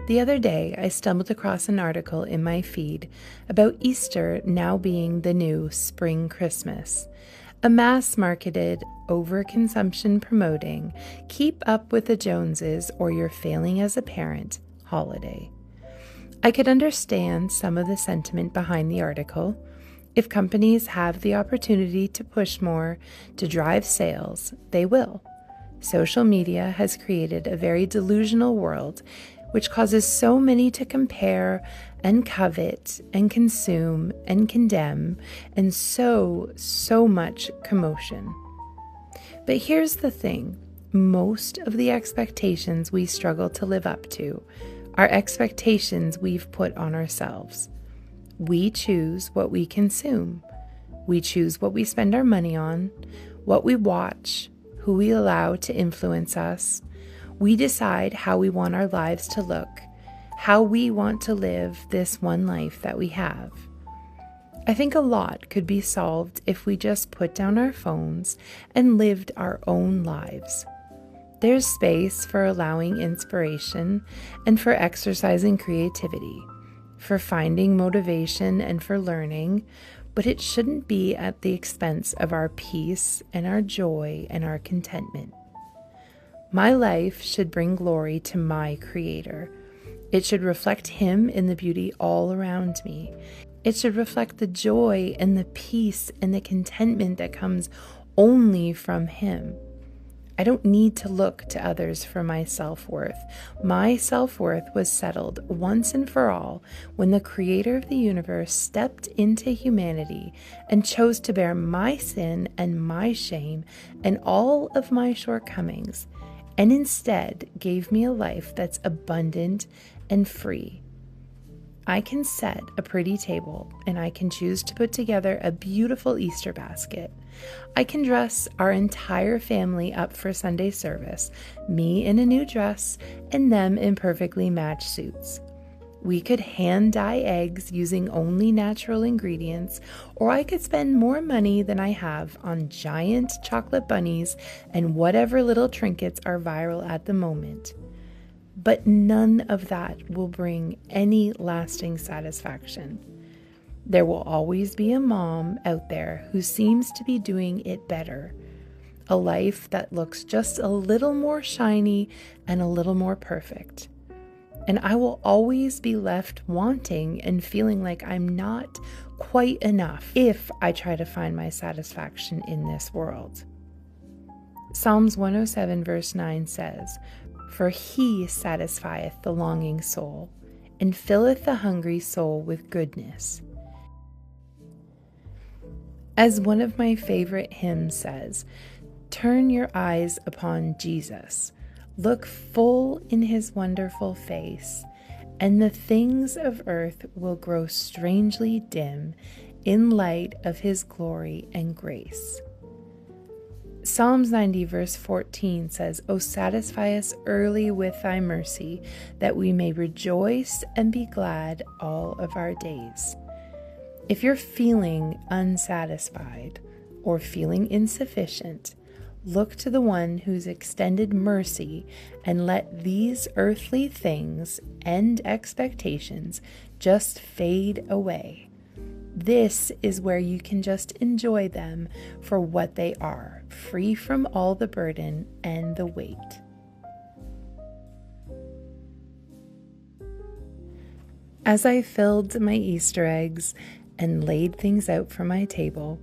The other day, I stumbled across an article in my feed about Easter now being the new spring Christmas, a mass-marketed, overconsumption promoting, keep up with the Joneses or you're failing as a parent holiday. I could understand some of the sentiment behind the article. If companies have the opportunity to push more to drive sales, they will. Social media has created a very delusional world which causes so many to compare and covet and consume and condemn and so much commotion. But here's the thing. Most of the expectations we struggle to live up to are expectations we've put on ourselves. We choose what we consume. We choose what we spend our money on, what we watch, who we allow to influence us. We decide how we want our lives to look, how we want to live this one life that we have. I think a lot could be solved if we just put down our phones and lived our own lives. There's space for allowing inspiration and for exercising creativity, for finding motivation and for learning, but it shouldn't be at the expense of our peace and our joy and our contentment. My life should bring glory to my Creator. It should reflect Him in the beauty all around me. It should reflect the joy and the peace and the contentment that comes only from Him. I don't need to look to others for my self-worth. My self-worth was settled once and for all when the Creator of the universe stepped into humanity and chose to bear my sin and my shame and all of my shortcomings, and instead gave me a life that's abundant and free. I can set a pretty table and I can choose to put together a beautiful Easter basket. I can dress our entire family up for Sunday service, me in a new dress and them in perfectly matched suits. We could hand dye eggs using only natural ingredients, or I could spend more money than I have on giant chocolate bunnies and whatever little trinkets are viral at the moment. But none of that will bring any lasting satisfaction. There will always be a mom out there who seems to be doing it better. A life that looks just a little more shiny and a little more perfect. And I will always be left wanting and feeling like I'm not quite enough if I try to find my satisfaction in this world. Psalms 107 verse 9 says, "For He satisfieth the longing soul, and filleth the hungry soul with goodness." As one of my favorite hymns says, "Turn your eyes upon Jesus. Look full in His wonderful face, and the things of earth will grow strangely dim in light of His glory and grace." Psalms 90 verse 14 says, "O satisfy us early with thy mercy, that we may rejoice and be glad all of our days." If you're feeling unsatisfied or feeling insufficient, look to the one who's extended mercy and let these earthly things and expectations just fade away. This is where you can just enjoy them for what they are, free from all the burden and the weight. As I filled my Easter eggs and laid things out for my table,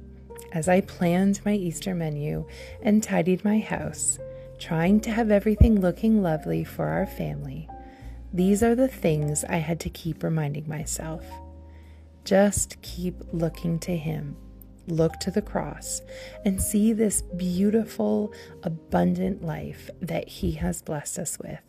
as I planned my Easter menu and tidied my house, trying to have everything looking lovely for our family, these are the things I had to keep reminding myself. Just keep looking to Him. Look to the cross and see this beautiful, abundant life that He has blessed us with.